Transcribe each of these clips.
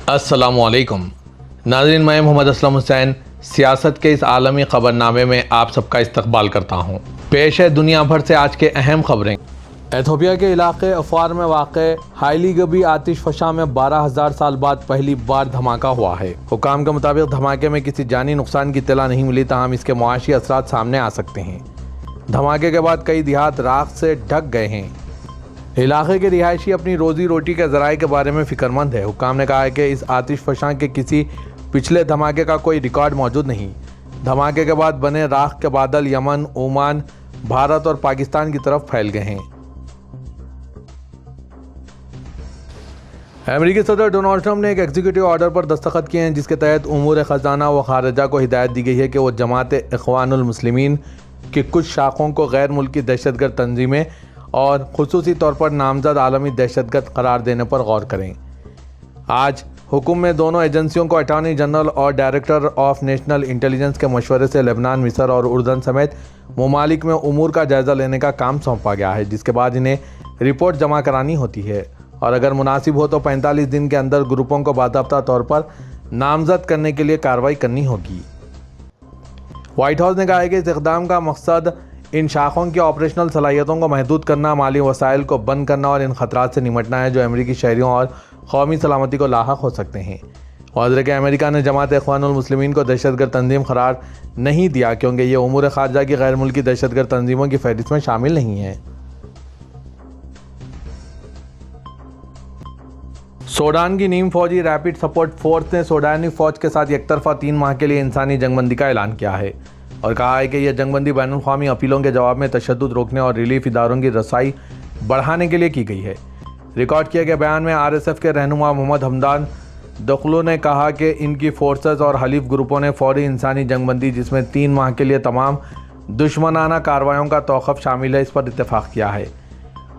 अस्सलामुअलैकुम नाज़रीन, मैं मोहम्मद असलम हुसैन सियासत के इस आलमी ख़बरनामे में आप सबका इस्तकबाल करता हूँ। पेश है दुनिया भर से आज के अहम खबरें। एथोपिया के इलाके अफवार में वाक़ हाइली गबी आतिश फशा में 12,000 साल बाद पहली बार धमाका हुआ है। हुकाम के मुताबिक धमाके में किसी जानी नुकसान की इत्तला नहीं मिली, ताहम इसके मुआशी असरात सामने आ सकते हैं। धमाके के बाद कई देहात राख से ढक गए हैं। इलाके के रिहायशी अपनी रोजी रोटी के ज़राए के बारे में फ़िक्रमंद है। हुकाम ने कहा है कि इस आतिश फशां के किसी पिछले धमाके का कोई रिकॉर्ड मौजूद नहीं। धमाके के बाद बने राख के बादल यमन, ओमान, भारत और पाकिस्तान की तरफ फैल गए हैं। अमेरिकी सदर डोनाल्ड ट्रंप ने एक एग्जीक्यूटिव ऑर्डर पर दस्तखत किए हैं, जिसके तहत उमूर ख़जाना व खारजा को हिदायत दी गई है कि वो जमात इख्वानुल मुस्लिमीन की कुछ शाखों को गैर मुल्की दहशतगर्द तंजीमें और खुसूसी तौर पर नामजद आलमी दहशतगर्द करार देने पर गौर करें। आज हुकुम में दोनों एजेंसियों को अटॉर्नी जनरल और डायरेक्टर ऑफ नेशनल इंटेलिजेंस के मशवरे से लेबनान, मिस्र और उर्दन समेत ममालिक में उमूर का जायज़ा लेने का काम सौंपा गया है, जिसके बाद इन्हें रिपोर्ट जमा करानी होती है और अगर मुनासिब हो तो 45 दिन के अंदर ग्रुपों को बाकायदा तौर पर नामजद करने के लिए कार्रवाई करनी होगी। वाइट हाउस ने कहा है कि इस इक़दाम का मकसद इन शाखों की ऑपरेशनल सलाहियतों को महदूद करना, माली वसाइल को बंद करना और इन ख़तरात से निमटना है जो अमरीकी शहरियों और कौमी सलामती को लाहक हो सकते हैं। वाज़ेह कि अमेरिका ने जमात इख्वानुल मुस्लिमीन को दहशतगर्द तंजीम करार नहीं दिया, क्योंकि ये उमूर ख़ारजा की गैर मुल्की दहशतगर्द तंजीमों की फहरिस्त में शामिल नहीं है। सूडान की नीम फौजी रैपिड सपोर्ट फोर्स ने सूडानी फ़ौज के साथ एकतरफा 3 माह के लिए इंसानी जंगबंदी का ऐलान किया है और कहा है कि यह जंगबंदी बैनुल-अक़वामी अपीलों के जवाब में तशद्दुद रोकने और रिलीफ इदारों की रसाई बढ़ाने के लिए की गई है। रिकॉर्ड किए गए बयान में RSF के रहनुमा मोहम्मद हमदान दखलो ने कहा कि इनकी फोर्सेस और हलीफ ग्रुपों ने फौरी इंसानी जंगबंदी, जिसमें 3 माह के लिए तमाम दुश्मनाना कार्रवाइयों का तौक़ुफ़ शामिल है, इस पर इत्तेफाक किया है।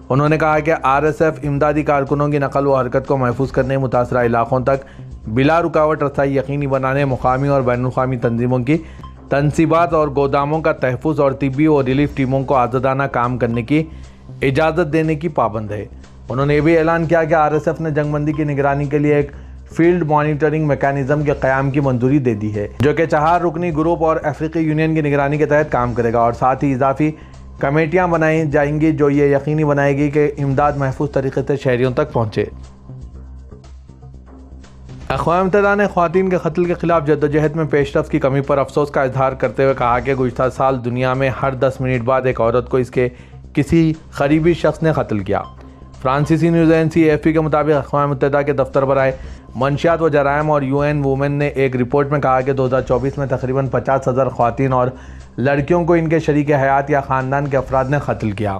उन्होंने कहा कि RSF इमदादी कारकुनों की नकल व हरकत को महफूज करने, मुतासरा इलाकों तक बिला रुकावट रसाई यकीनी बनाने, मुकामी और बैनुल-अक़वामी तंजीमों की तनसीबात और गोदामों का तहफ़्फ़ुज़ और तिब्बी और रिलीफ टीमों को आज़ादाना काम करने की इजाज़त देने की पाबंद है। उन्होंने ये भी ऐलान किया कि RSF ने जंगबंदी की निगरानी के लिए एक फील्ड मॉनिटरिंग मैकेनिज़्म के क़याम की मंजूरी दे दी है, जो कि 4 रुकनी ग्रुप और अफ्रीकी यूनियन की निगरानी के तहत काम करेगा और साथ ही इजाफी कमेटियाँ बनाई जाएंगी जो ये यकीनी बनाएगी कि इमदाद महफूज तरीके से शहरियों तक पहुँचे। अक़वाम मुत्तहिदा ने ख़वातीन के कत्ल के खिलाफ जद्दोजहद में पेशरफ्त की कमी पर अफसोस का इजहार करते हुए कहा कि गुज़िश्ता साल दुनिया में हर 10 मिनट बाद एक औरत को इसके किसी करीबी शख्स ने कत्ल किया। फ्रांसीसी न्यूज़ एजेंसी AFP के मुताबिक अक़वाम मुत्तहिदा के दफ्तर बराए मंशियात व जराइम और UN वुमेन ने एक रिपोर्ट में कहा कि 2024 में तकरीबन 50,000 ख़वातीन और लड़कियों को इनके शरीक हयात या ख़ानदान के अफराद ने कत्ल किया।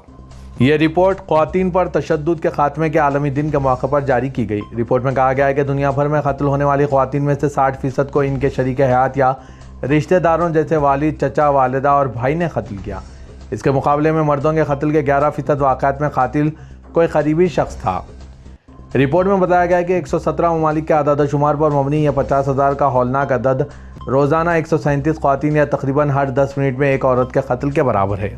यह रिपोर्ट ख़वातीन पर तशद्दुद के खात्मे के आलमी दिन के मौके पर जारी की गई। रिपोर्ट में कहा गया है कि दुनिया भर में कत्ल होने वाली ख़वातीन में से 60% को इनके शरीक हयात या रिश्तेदारों जैसे वालिद, चचा, वालिदा और भाई ने कत्ल किया। इसके मुकाबले में मर्दों के कत्ल के 11% वाक़यात में कातिल कोई करीबी शख्स था। रिपोर्ट में बताया गया कि 117 ममालिक के आदाद शुमार पर मबनी यह 50,000 का हौलनाक अदद रोज़ाना 137 ख़वातीन या तकरीबन हर 10 मिनट में एक औरत के कत्ल के बराबर है।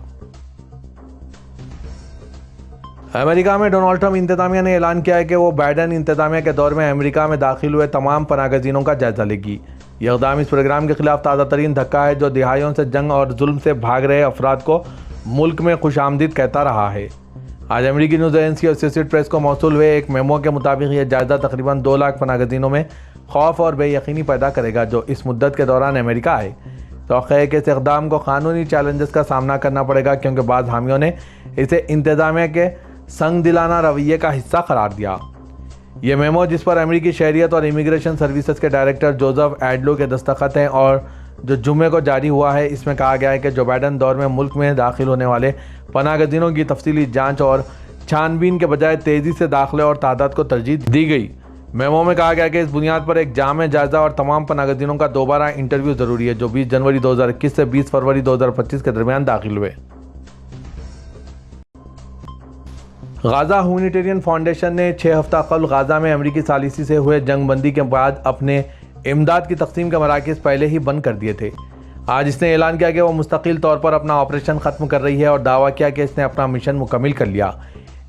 अमेरिका में डोनाल्ड ट्रंप इंतज़ामिया ने ऐलान किया है कि वो बाइडेन इंतज़ामिया के दौर में अमेरिका में दाखिल हुए तमाम पनाहगज़ीनों का जायज़ा लेगी। यह इक़दाम इस प्रोग्राम के खिलाफ ताज़ा तरीन धक्का है जो दिहाइयों से जंग और जुल्म से भाग रहे अफराद को मुल्क में खुशामदीद कहता रहा है। आज अमेरिकी न्यूज़ एजेंसी एसोसिएटेड प्रेस को मौसूल हुए एक मेमो के मुताबिक यह जायज़ा तकरीबन 2 लाख पनाहगज़ीनों में खौफ और बेयकीनी पैदा करेगा जो इस मुद्दत के दौरान अमेरिका आए। तौक़्क़ा है कि इस इक़दाम को कानूनी चैलेंजेस का सामना करना पड़ेगा, क्योंकि बाज़ हामियों ने इसे इंतज़ामिया के संग दिलाना रवैये का हिस्सा करार दिया। ये मेमो, जिस पर अमेरिकी शहरियत और इमिग्रेशन सर्विसेज के डायरेक्टर जोसेफ एडलो के दस्तखत हैं और जो जुम्मे को जारी हुआ है, इसमें कहा गया है कि जो बाइडेन दौर में मुल्क में दाखिल होने वाले पनाहगज़ीनों की तफसीली जांच और छानबीन के बजाय तेज़ी से दाखिले और तादाद को तरजीह दी गई। मेमो में कहा गया कि इस बुनियाद पर एक जामे जायज़ा और तमाम पनाहगज़ीनों का दोबारा इंटरव्यू ज़रूरी है जो 20 जनवरी 2021 से 20 फरवरी 2025 के दरमियान दाखिल हुए। गाज़ा ह्यूमैनिटेरियन फाउंडेशन ने 6 हफ्ता कबल गाज़ा में अमरीकी सालिसी से हुए जंगबंदी के बाद अपने इमदाद की तकसीम के मराकज़ पहले ही बंद कर दिए थे। आज इसने ऐलान किया कि वो मुस्तकिल तौर पर अपना ऑपरेशन ख़त्म कर रही है और दावा किया कि इसने अपना मिशन मुकम्मिल कर लिया।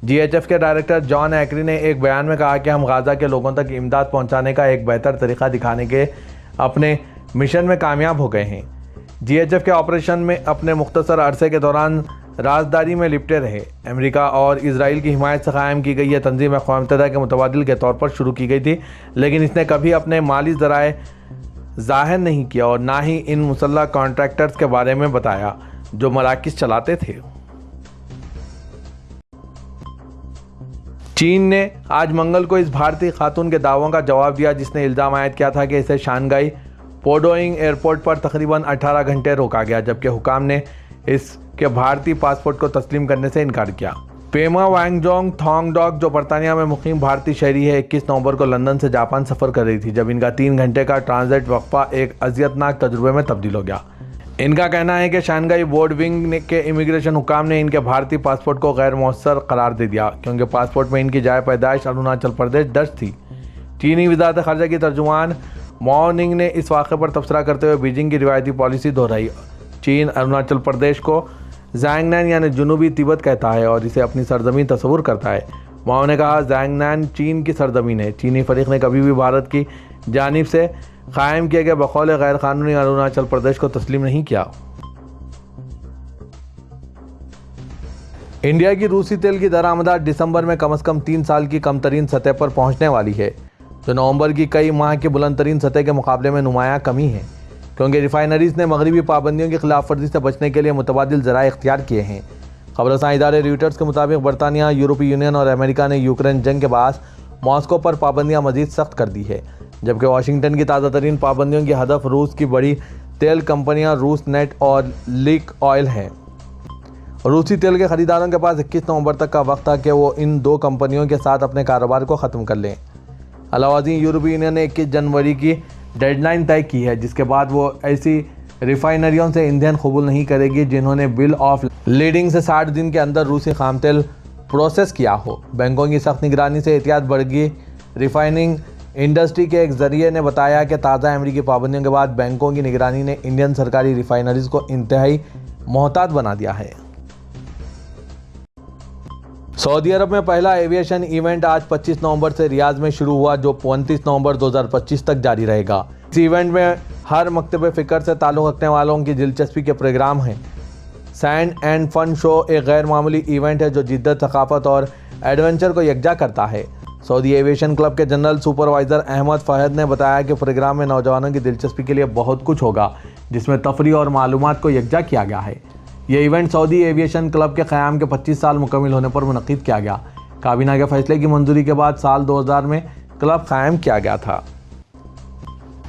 जीएचएफ के डायरेक्टर जॉन एक्री ने एक बयान में कहा कि हम गाज़ा के लोगों तक इमदाद पहुंचाने का एक बेहतर तरीका दिखाने के अपने मिशन में कामयाब हो गए हैं। जीएचएफ के ऑपरेशन में अपने मुख्तसर अरसे के दौरान राजदारी में लिपटे रहे। अमेरिका और इजराइल की हिमायत से कायम की गई यह तंजीम अक़वाम मुत्तहिदा के मुतबादिल के तौर पर शुरू की गई थी, लेकिन इसने कभी अपने माली ज़राए ज़ाहिर नहीं किया और ना ही इन मुसल्लह कॉन्ट्रैक्टर्स के बारे में बताया जो मराकिज़ चलाते थे। चीन ने आज मंगल को इस भारतीय खातून के दावों का जवाब दिया जिसने इल्ज़ाम आयद किया था कि इसे शांघाई पोडोइंग एयरपोर्ट पर तकरीबन 18 घंटे रोका गया, जबकि हुकाम ने इसके भारतीय पासपोर्ट को तस्लीम करने से इनकार किया। पेमा वांगजोंग थोंगडॉक, जो बरतानिया में मुकीम भारतीय शहरी है, 21 नवंबर को लंदन से जापान सफ़र कर रही थी, जब इनका 3 घंटे का ट्रांजिट वक्फा एक अजियतनाक तजुर्बे में तब्दील हो गया। इनका कहना है कि शांघाई बोर्ड विंग के इमिग्रेशन हुकाम ने इनके भारतीय पासपोर्ट को गैर मौसर करार दे दिया क्योंकि पासपोर्ट में इनकी जाए पैदाइश अरुणाचल प्रदेश दर्ज थी। चीनी वज़ारत ख़ारजा की तर्जुमान मॉर्निंग ने इस वाक़े पर तबसरा करते हुए बीजिंग की रिवायती पॉलिसी दोहराई। चीन अरुणाचल प्रदेश को ज़ैंगनैन यानी जनूबी तिब्बत कहता है और इसे अपनी सरजमीन तस्वुर करता है। माओ ने कहा, ज़ैंगनैन चीन की सरजमीन है। चीनी फरीक ने कभी भी भारत की जानिब से कायम किए गए बकौल गैर कानूनी अरुणाचल प्रदेश को तस्लीम नहीं किया। इंडिया की रूसी तेल की दरामदात दिसंबर में कम से कम 3 साल की कम तरीन सतह पर पहुंचने वाली है, जो नवंबर की कई माह की बुलंद तरीन सतह के मुकाबले में नुमायां कमी है, क्योंकि रिफाइनरीज ने मगरबी पाबंदियों की खिलाफ वर्जी से बचने के लिए मुतबादिल ज़राए इख्तियार किए हैं। खबरसां इदारे रॉयटर्स के मुताबिक बरतानिया, यूरोपीय यूनियन और अमेरिका ने यूक्रेन जंग के बाद मॉस्को पर पाबंदियां मजीद सख्त कर दी है, जबकि वाशिंगटन की ताज़ा तरीन पाबंदियों की हदफ रूस की बड़ी तेल कंपनियां रूस नेट और लीक ऑयल हैं। रूसी तेल के खरीदारों के पास 21 नवंबर तक का वक्त था कि वो इन 2 कंपनियों के साथ अपने कारोबार को ख़त्म कर लें। अलावाज़ी यूरोपीय यूनियन ने 21 जनवरी की डेडलाइन तय की है, जिसके बाद वो ऐसी रिफाइनरियों से ईंधन कबूल नहीं करेगी जिन्होंने बिल ऑफ लीडिंग से 60 दिन के अंदर रूसी खाम तेल प्रोसेस किया हो। बैंकों की सख्त निगरानी से एहतियात बढ़ गई। रिफाइनिंग इंडस्ट्री के एक जरिए ने बताया कि ताज़ा अमेरिकी पाबंदियों के बाद बैंकों की निगरानी ने इंडियन सरकारी रिफाइनरीज को इंतहाई मोहतात बना दिया है। सऊदी अरब में पहला एविएशन इवेंट आज 25 नवंबर से रियाद में शुरू हुआ, जो 29 नवंबर 2025 तक जारी रहेगा। इस इवेंट में हर मकतब फ़िक्र से ताल्लुक़ रखने वालों की दिलचस्पी के प्रोग्राम हैं। सैंड एंड फन शो एक गैर मामूली इवेंट है जो जिद्दत, सकाफत और एडवेंचर को यकजा करता है। सऊदी एविएशन क्लब के जनरल सुपरवाइज़र अहमद फ़हद ने बताया कि प्रोग्राम में नौजवानों की दिलचस्पी के लिए बहुत कुछ होगा, जिसमें तफरी और मालूमात को यकजा किया गया है। यह इवेंट सऊदी एविएशन क्लब के क़याम के 25 साल मुकम्मिल होने पर मुनक़िद किया गया। काबीना के फैसले की मंजूरी के बाद साल 2000 में क्लब कायम किया गया था।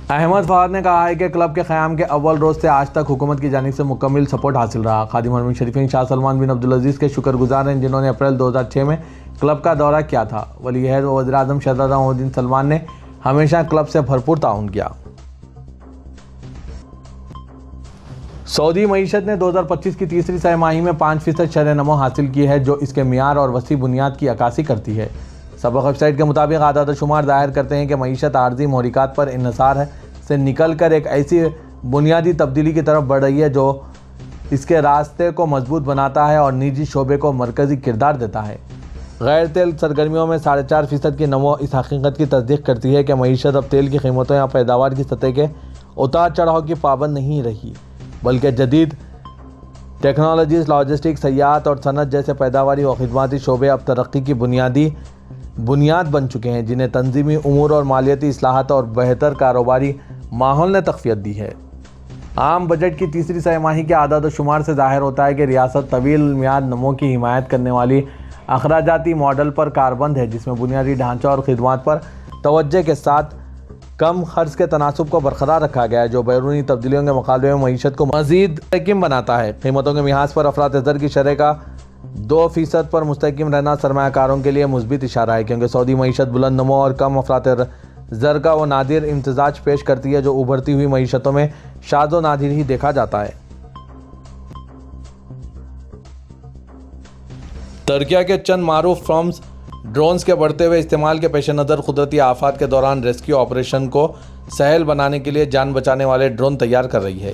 अहमद फ़हद ने कहा है कि क्लब के क़याम के अव्वल रोज़ से आज तक हुकूमत की जानिब से मुकम्मल सपोर्ट हासिल रहा। खादिम हरमैन शरीफीन शाह सलमान बिन अब्दुल अज़ीज़ के शुक्रगुजार हैं, जिन्होंने अप्रैल 2006 में क्लब का दौरा किया था। वली अहद व वज़ीर आज़म शहज़ादा मोहम्मद बिन सलमान ने हमेशा क्लब से भरपूर ताउन किया। सऊदी मईशत ने 2025 की तीसरी तिमाही में 5% शरह नमो हासिल की है, जो इसके मियार और वसी बुनियाद की अक्कासी करती है। सबक वेबसाइट के मुताबिक आदाद शुमार ज़ाहिर करते हैं कि मईशत आर्जी मोहरिकात पर इन्हिसार से निकल कर एक ऐसी बुनियादी तब्दीली की तरफ बढ़ रही है जो इसके रास्ते को मजबूत बनाता है और निजी शोबे को मरकज़ी किरदार देता है। गैर तेल सरगर्मियों में 4.5% की नमो इस हकीकत की तस्दीक करती है कि मईशत अब तेल की कीमतों या पैदावार की सतह के उतार चढ़ाव की पाबंद नहीं रही, बल्कि जदीद टेक्नोलॉजीज़, लॉजिस्टिक, सयाहत और सनत जैसे पैदावारी और खिदमाती शोबे अब तरक्की की बुनियाद बन चुके हैं, जिन्हें तंजीमी उमूर और मालियाती इस्लाहात और बेहतर कारोबारी माहौल ने तक़वियत दी है। आम बजट की तीसरी तिमाही के आदाद शुमार से ज़ाहिर होता है कि रियासत तवील मियाद नमो की हिमायत करने वाली अखराजाती मॉडल पर कारबंद है, जिसमें बुनियादी ढांचा और खिदमात पर तवज्जो के साथ कम खर्च के तनासुब को बरकरार रखा गया है, जो बैरूनी तब्दीलियों के मुकाबले में मईशत को मज़ीद मुस्तहकम बनाता है। कीमतों के मिहाज पर अफरात-ए-ज़र की शरह का 2% पर मुस्तहकम रहना सरमायाकारों के लिए मुस्बित इशारा है, क्योंकि सऊदी मईशत बुलंद नमो और कम अफरात-ए-ज़र का वो नादिर इम्तिजाज पेश करती है जो उभरती हुई मईशतों में शाज़ो नादिर ही देखा जाता है। तुर्की के चंद मारूफ फर्म्स ड्रोन्स के बढ़ते हुए इस्तेमाल के पेश नज़र कुदरती आफात के दौरान रेस्क्यू ऑपरेशन को सहल बनाने के लिए जान बचाने वाले ड्रोन तैयार कर रही है।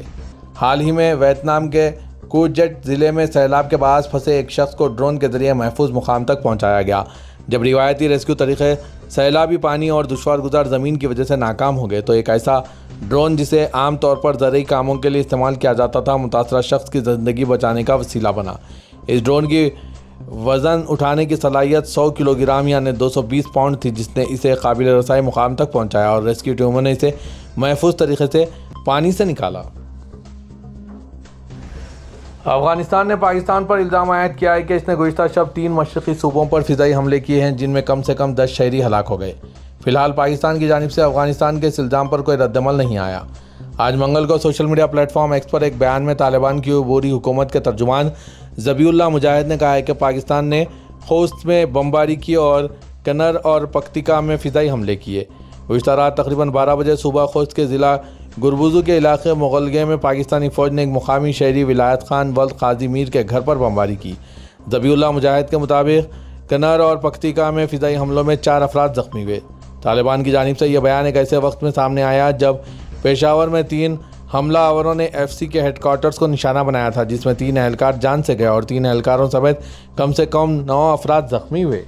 हाल ही में वियतनाम के कूचजेट जिले में सैलाब के बाद फंसे एक शख्स को ड्रोन के जरिए महफूज मुकाम तक पहुंचाया गया। जब रिवायती रेस्क्यू तरीके सैलाबी पानी और दुश्वार गुजार ज़मीन की वजह से नाकाम हो गए तो एक ऐसा ड्रोन जिसे आमतौर पर ज़रूरी कामों के लिए इस्तेमाल किया जाता था मुतासरा शख्स की ज़िंदगी बचाने का वसीला बना। इस ड्रोन की वज़न उठाने की सलाहियत 100 किलोग्राम यानी 220 पाउंड थी, जिसने इसे काबिल रसाई मुकाम तक पहुंचाया और रेस्क्यू टीमों ने इसे महफूज तरीके से पानी से निकाला। अफगानिस्तान ने पाकिस्तान पर इल्ज़ाम आयद किया है कि इसने गुज़िश्ता शब 3 मशरक़ी सूबों पर फ़िज़ाई हमले किए हैं, जिनमें कम से कम 10 शहरी हलाक हो गए। फिलहाल पाकिस्तान की जानिब से अफगानिस्तान के इस इल्ज़ाम पर कोई रद्दमल नहीं आया। आज मंगल को सोशल मीडिया प्लेटफॉर्म एक्स पर एक बयान में तालिबान की अबूरी हुकूमत के तर्जुमान ज़बीउल्लाह मुजाहिद ने कहा है कि पाकिस्तान ने खोस्त में बमबारी की और कन्नर और पख्तिका में फ़िज़ाई हमले किए। गुज़िश्ता रात तकरीबन 12 बजे सुबह खोस्त के ज़िला गुरबुजू के इलाके मुगलगे में पाकिस्तानी फ़ौज ने एक मुकामी शहरी विलायत खान वल्द काजी मीर के घर पर बमबारी की। ज़बीउल्लाह मुजाहिद के मुताबिक कन्नर और पख्तिका में फ़िज़ाई हमलों में 4 अफराद ज़ख्मी हुए। तालिबान की जानिब से यह बयान एक ऐसे वक्त में सामने आया जब पेशावर में 3 हमलावरों ने FC के हेडक्वार्टर्स को निशाना बनाया था, जिसमें 3 एहलकार जान से गए और 3 एहलकारों समेत कम से कम 9 अफराद ज़ख्मी हुए।